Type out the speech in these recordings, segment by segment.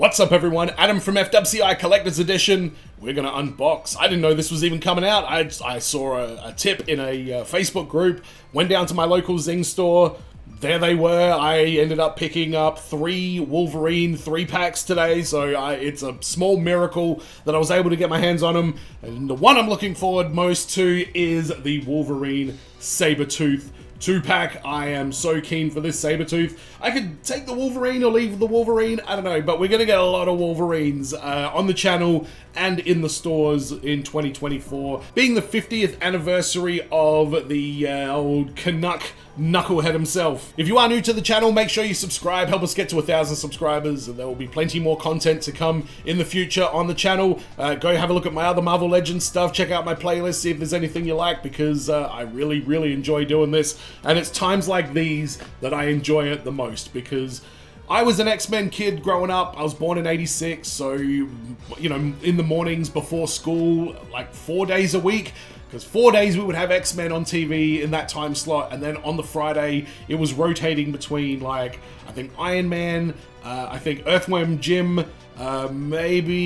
What's up everyone, Adam from FWCI Collector's Edition. We're gonna unbox. I didn't know this was even coming out. I saw a tip in a Facebook group, went down to my local Zing store. There they were. I ended up picking up 3 Wolverine 3-packs today, so it's a small miracle that I was able to get my hands on them. And the one I'm looking forward most to is the Wolverine Sabretooth 2-pack. I am so keen for this Sabretooth. I could take the Wolverine or leave the Wolverine, I don't know, but we're gonna get a lot of Wolverines on the channel and in the stores in 2024. Being the 50th anniversary of the old Canuck knucklehead himself. If you are new to the channel, make sure you subscribe, help us get to 1,000 subscribers, and there will be plenty more content to come in the future on the channel. Go have a look at my other Marvel Legends stuff, check out my playlist, see if there's anything you like, because I really enjoy doing this, and it's times like these that I enjoy it the most, because I was an X-Men kid growing up. I was born in '86, so, you know, in the mornings before school, like 4 days a week, because 4 days we would have X-Men on TV in that time slot, and then on the Friday, it was rotating between, like, I think Iron Man, I think Earthworm Jim, maybe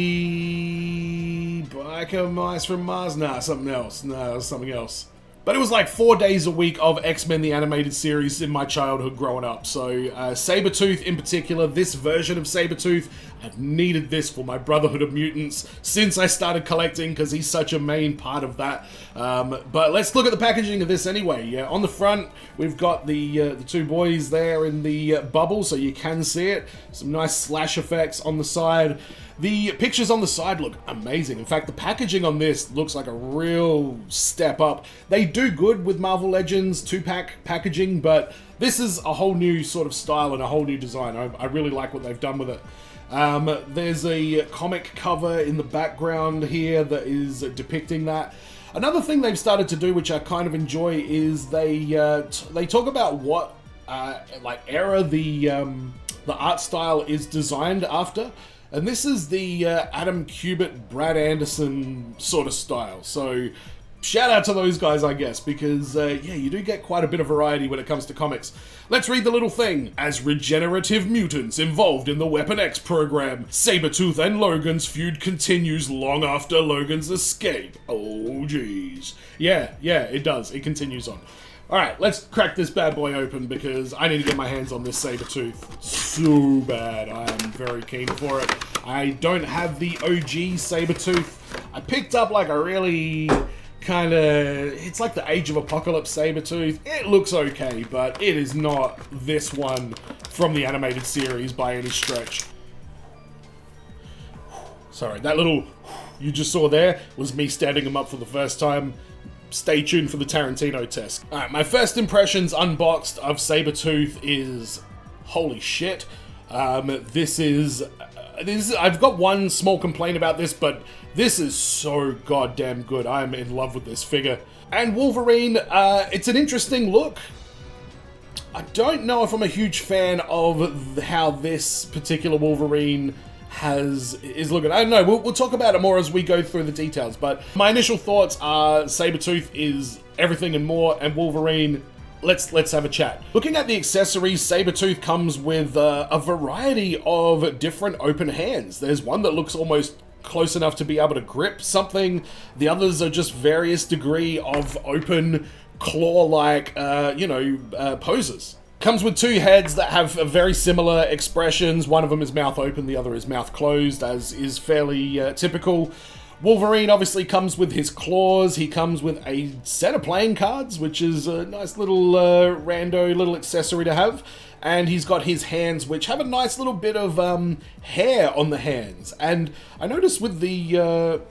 Biker Mice from Mars? Nah, something else. No, it was something else. But it was like 4 days a week of X-Men the Animated Series in my childhood growing up. So Sabretooth in particular, this version of Sabretooth, I've needed this for my Brotherhood of Mutants since I started collecting, because he's such a main part of that. But let's look at the packaging of this anyway. On the front, we've got the 2 boys there in the bubble, so you can see it. Some nice slash effects on the side. The pictures on the side look amazing. In fact, the packaging on this looks like a real step up. They do good with Marvel Legends 2-pack packaging, but this is a whole new sort of style and a whole new design. I really like what they've done with it. There's a comic cover in the background here that is depicting that. Another thing they've started to do, which I kind of enjoy, is they talk about what like era the art style is designed after. And this is the Adam Kubert, Brad Anderson sort of style. So shout out to those guys, I guess, because yeah, you do get quite a bit of variety when it comes to comics. Let's read the little thing. As regenerative mutants involved in the Weapon X program, Sabretooth and Logan's feud continues long after Logan's escape. Oh, geez. Yeah, it does. It continues on. Alright, let's crack this bad boy open, because I need to get my hands on this Sabretooth so bad. I am very keen for it. I don't have the OG Sabretooth. I picked up like a really kind of, it's like the Age of Apocalypse Sabretooth. It looks okay, but it is not this one from the animated series by any stretch. Sorry, that little you just saw there was me standing him up for the first time. Stay tuned for the Tarantino Test. Alright, my first impressions unboxed of Sabretooth is, holy shit. This is, I've got one small complaint about this, but this is so goddamn good. I am in love with this figure. And Wolverine, it's an interesting look. I don't know if I'm a huge fan of how this particular Wolverine is looking. I don't know, we'll talk about it more as we go through the details, but my initial thoughts are Sabretooth is everything and more, and Wolverine, let's have a chat. Looking at the accessories, Sabretooth comes with a variety of different open hands. There's one that looks almost close enough to be able to grip something. The others are just various degree of open claw-like, poses. Comes with 2 heads that have very similar expressions. One of them is mouth open, the other is mouth closed, as is fairly typical. Wolverine obviously comes with his claws. He comes with a set of playing cards, which is a nice little rando little accessory to have. And he's got his hands, which have a nice little bit of hair on the hands. And I noticed with the...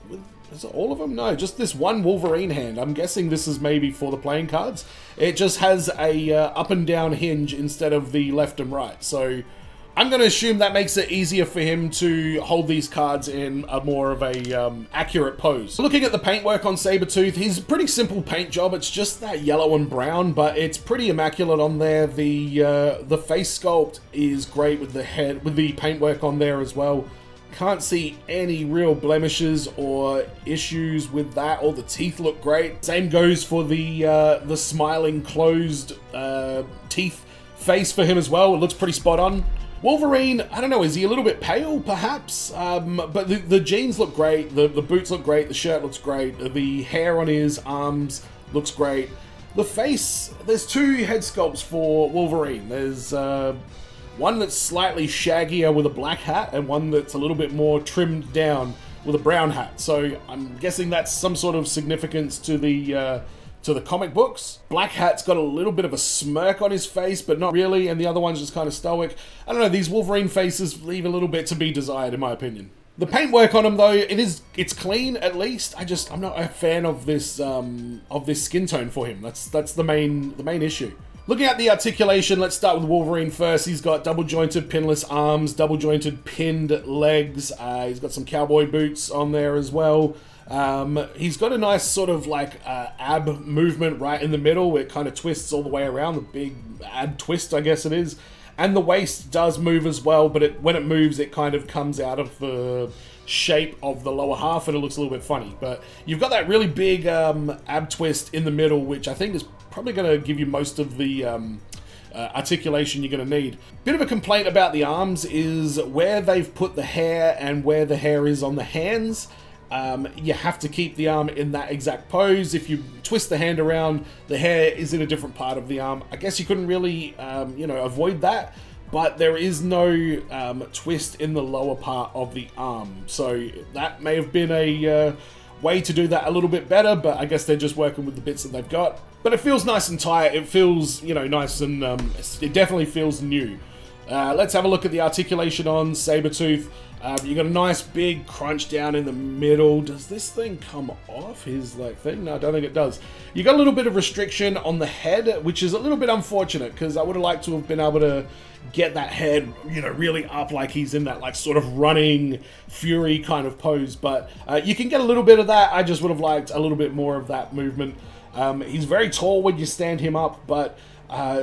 is it all of them? No, just this one Wolverine hand. I'm guessing this is maybe for the playing cards. It just has a up and down hinge instead of the left and right. So I'm going to assume that makes it easier for him to hold these cards in a more of a accurate pose. Looking at the paintwork on Sabretooth, he's a pretty simple paint job. It's just that yellow and brown, but it's pretty immaculate on there. The face sculpt is great with the head, with the paintwork on there as well. Can't see any real blemishes or issues with that. All the teeth look great. Same goes for the smiling closed teeth face for him as well. It looks pretty spot on. Wolverine, I don't know, is he a little bit pale, perhaps? But the jeans look great, the boots look great, the shirt looks great, the hair on his arms looks great. The face, there's two head sculpts for Wolverine. There's one that's slightly shaggier with a black hat, and one that's a little bit more trimmed down with a brown hat. So I'm guessing that's some sort of significance to the comic books. Black hat's got a little bit of a smirk on his face, but not really, and the other one's just kind of stoic. I don't know, these Wolverine faces leave a little bit to be desired, in my opinion. The paintwork on him, though, it's clean at least. I'm not a fan of this skin tone for him. That's the main issue. Looking at the articulation, let's start with Wolverine first. He's got double jointed pinless arms, double jointed pinned legs. He's got some cowboy boots on there as well. He's got a nice sort of like ab movement right in the middle. It kind of twists all the way around, the big ab twist, I guess it is. And the waist does move as well, but when it moves, it kind of comes out of the shape of the lower half, and it looks a little bit funny. But you've got that really big ab twist in the middle, which I think is probably going to give you most of the articulation you're going to need. Bit of a complaint about the arms is where they've put the hair and where the hair is on the hands. You have to keep the arm in that exact pose. If you twist the hand around, the hair is in a different part of the arm. I guess you couldn't really, avoid that, but there is no twist in the lower part of the arm. So that may have been a way to do that a little bit better, but I guess they're just working with the bits that they've got. But it feels nice and tight. It feels, nice and it definitely feels new. Let's have a look at the articulation on Sabretooth. You got a nice big crunch down in the middle. Does this thing come off his thing? No, I don't think it does. You got a little bit of restriction on the head, which is a little bit unfortunate because I would have liked to have been able to get that head, really up like he's in that sort of running fury kind of pose. But you can get a little bit of that. I just would have liked a little bit more of that movement. He's very tall when you stand him up, but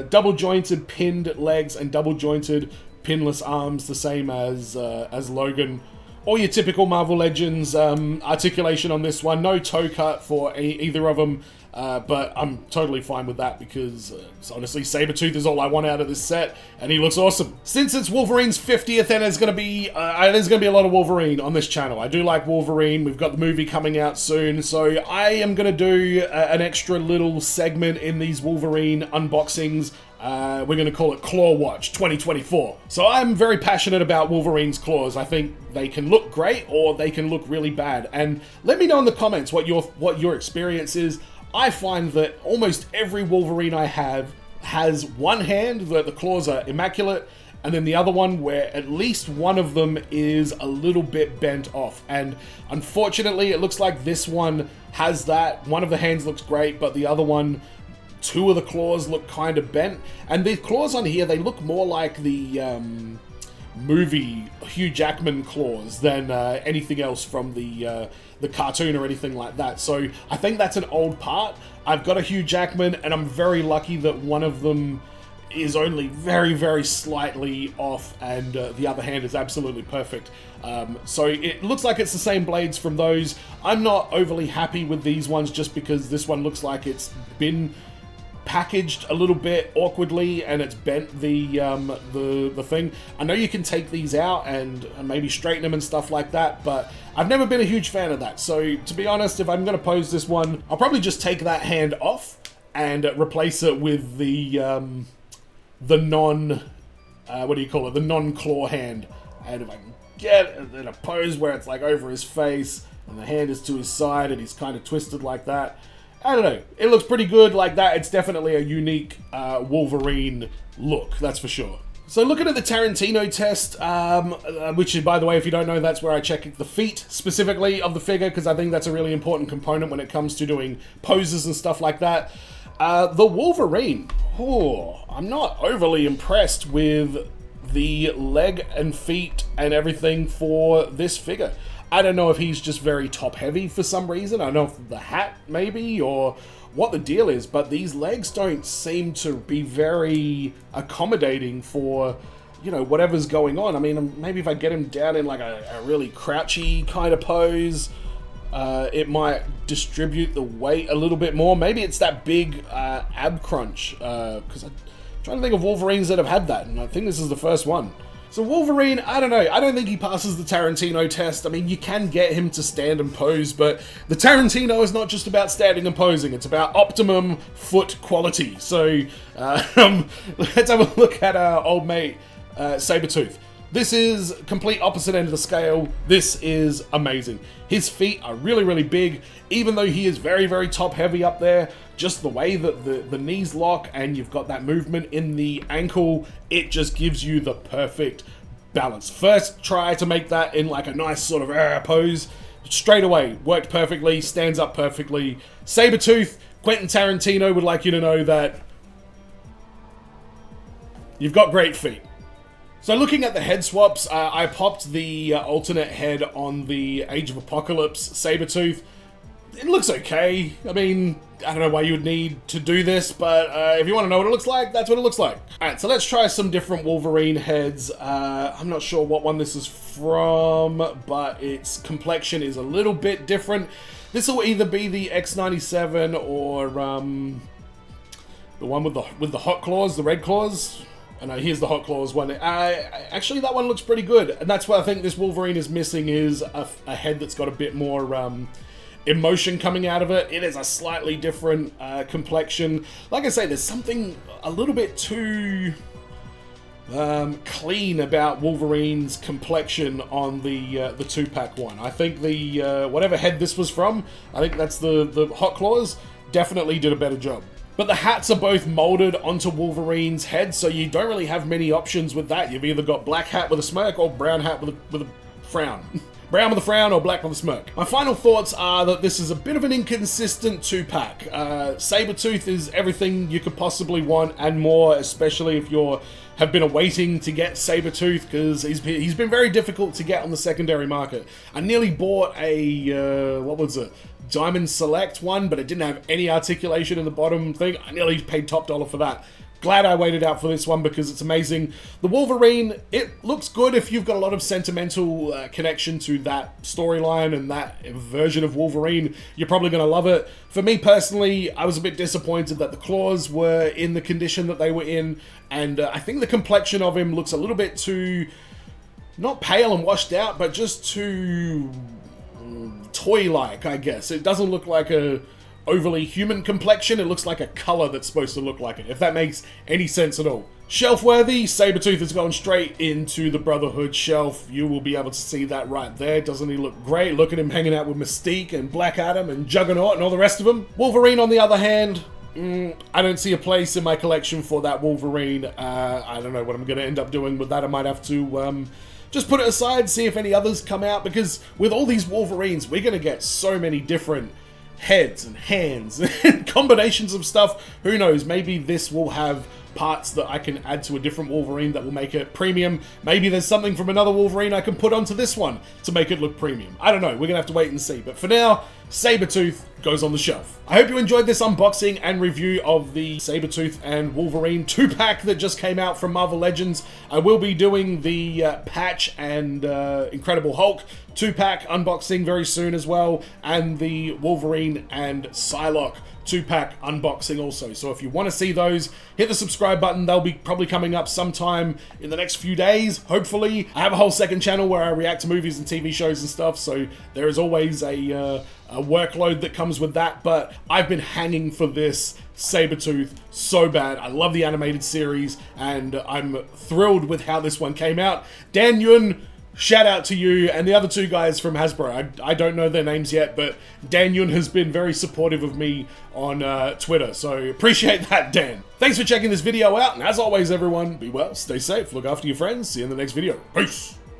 double jointed pinned legs and double jointed pinless arms, the same as Logan. All your typical Marvel Legends articulation on this one. No toe cut for either of them, but I'm totally fine with that because honestly, Sabretooth is all I want out of this set, and he looks awesome. Since it's Wolverine's 50th, and there's going to be a lot of Wolverine on this channel. I do like Wolverine. We've got the movie coming out soon, so I am going to do an extra little segment in these Wolverine unboxings. We're going to call it Claw Watch 2024. So I'm very passionate about Wolverine's claws. I think they can look great or they can look really bad. And let me know in the comments what your experience is. I find that almost every Wolverine I have has one hand that the claws are immaculate, and then the other one where at least one of them is a little bit bent off. And unfortunately, it looks like this one has that. One of the hands looks great, but the other one, two of the claws look kind of bent. And the claws on here, they look more like the movie Hugh Jackman claws than anything else from the cartoon or anything like that. So I think that's an old part. I've got a Hugh Jackman, and I'm very lucky that one of them is only very, very slightly off, and the other hand is absolutely perfect. So it looks like it's the same blades from those. I'm not overly happy with these ones just because this one looks like it's been packaged a little bit awkwardly and it's bent the thing. I know you can take these out and maybe straighten them and stuff like that, but I've never been a huge fan of that. So to be honest, if I'm going to pose this one, I'll probably just take that hand off and replace it with the non the non-claw hand. And if I can get it in a pose where it's over his face and the hand is to his side and he's kind of twisted like that, I don't know. It looks pretty good like that. It's definitely a unique Wolverine look, that's for sure. So looking at the Tarantino test, which is, by the way, if you don't know, that's where I check the feet specifically of the figure, because I think that's a really important component when it comes to doing poses and stuff like that. The Wolverine, I'm not overly impressed with the leg and feet and everything for this figure. I don't know if he's just very top heavy for some reason. I don't know if the hat maybe or what the deal is, but these legs don't seem to be very accommodating for, whatever's going on. I mean, maybe if I get him down in a really crouchy kind of pose, it might distribute the weight a little bit more. Maybe it's that big ab crunch, because I'm trying to think of Wolverines that have had that, and I think this is the first one. So Wolverine, I don't know. I don't think he passes the Tarantino test. I mean, you can get him to stand and pose, but the Tarantino is not just about standing and posing. It's about optimum foot quality. So let's have a look at our old mate Sabretooth. This is complete opposite end of the scale. This is amazing. His feet are really, really big, even though he is very, very top heavy up there. Just the way that the knees lock and you've got that movement in the ankle, it just gives you the perfect balance. First, try to make that in like a nice sort of pose. Straight away, worked perfectly, stands up perfectly. Sabretooth, Quentin Tarantino would like you to know that you've got great feet. So looking at the head swaps, I popped the alternate head on the Age of Apocalypse Sabretooth. It looks okay. I mean, I don't know why you would need to do this, but if you want to know what it looks like, that's what it looks like. Alright, so let's try some different Wolverine heads. I'm not sure what one this is from, but its complexion is a little bit different. This will either be the X97 or the one with the hot claws, the red claws. I know, here's the hot claws one. Actually, that one looks pretty good, and that's what I think this Wolverine is missing, is a head that's got a bit more emotion coming out of it. It is a slightly different complexion. Like I say, there's something a little bit too clean about Wolverine's complexion on the 2-pack one. I think the whatever head this was from, I think that's the hot claws, definitely did a better job. But the hats are both molded onto Wolverine's head, so you don't really have many options with that. You've either got black hat with a smirk or brown hat with a frown. Brown with a frown or black with a smirk. My final thoughts are that this is a bit of an inconsistent 2-pack. Sabretooth is everything you could possibly want and more, especially if you have been awaiting to get Sabretooth, because he's been very difficult to get on the secondary market. I nearly bought a, what was it? Diamond Select one, but it didn't have any articulation in the bottom thing. I nearly paid top dollar for that. Glad I waited out for this one because it's amazing. The Wolverine, it looks good if you've got a lot of sentimental connection to that storyline and that version of Wolverine. You're probably going to love it. For me personally, I was a bit disappointed that the claws were in the condition that they were in, and I think the complexion of him looks a little bit too, not pale and washed out, but just too toy-like, I guess. It doesn't look like a overly human complexion. It looks like a color that's supposed to look like it, if that makes any sense at all. Shelf-worthy, Sabretooth has gone straight into the Brotherhood shelf. You will be able to see that right there. Doesn't he look great? Look at him hanging out with Mystique and Black Adam and Juggernaut and all the rest of them. Wolverine, on the other hand, I don't see a place in my collection for that Wolverine. I don't know what I'm going to end up doing with that. I might have to just put it aside, see if any others come out, because with all these Wolverines, we're going to get so many different heads and hands and combinations of stuff. Who knows, maybe this will have parts that I can add to a different Wolverine that will make it premium. Maybe there's something from another Wolverine I can put onto this one to make it look premium. I don't know, we're gonna have to wait and see. But for now, Sabretooth goes on the shelf. I hope you enjoyed this unboxing and review of the Sabretooth and Wolverine 2-pack that just came out from Marvel Legends. I will be doing the Patch and Incredible Hulk 2-pack unboxing very soon as well, and the Wolverine and Psylocke 2-pack unboxing also. So if you want to see those, hit the subscribe button. They'll be probably coming up sometime in the next few days, hopefully. I have a whole second channel where I react to movies and TV shows and stuff, so there is always a workload that comes with that, but I've been hanging for this Sabretooth so bad. I love the animated series, and I'm thrilled with how this one came out. Dan Yun, shout out to you, and the other two guys from Hasbro. I don't know their names yet, but Dan Yun has been very supportive of me on Twitter, so appreciate that, Dan. Thanks for checking this video out, and as always, everyone, be well, stay safe, look after your friends, see you in the next video. Peace!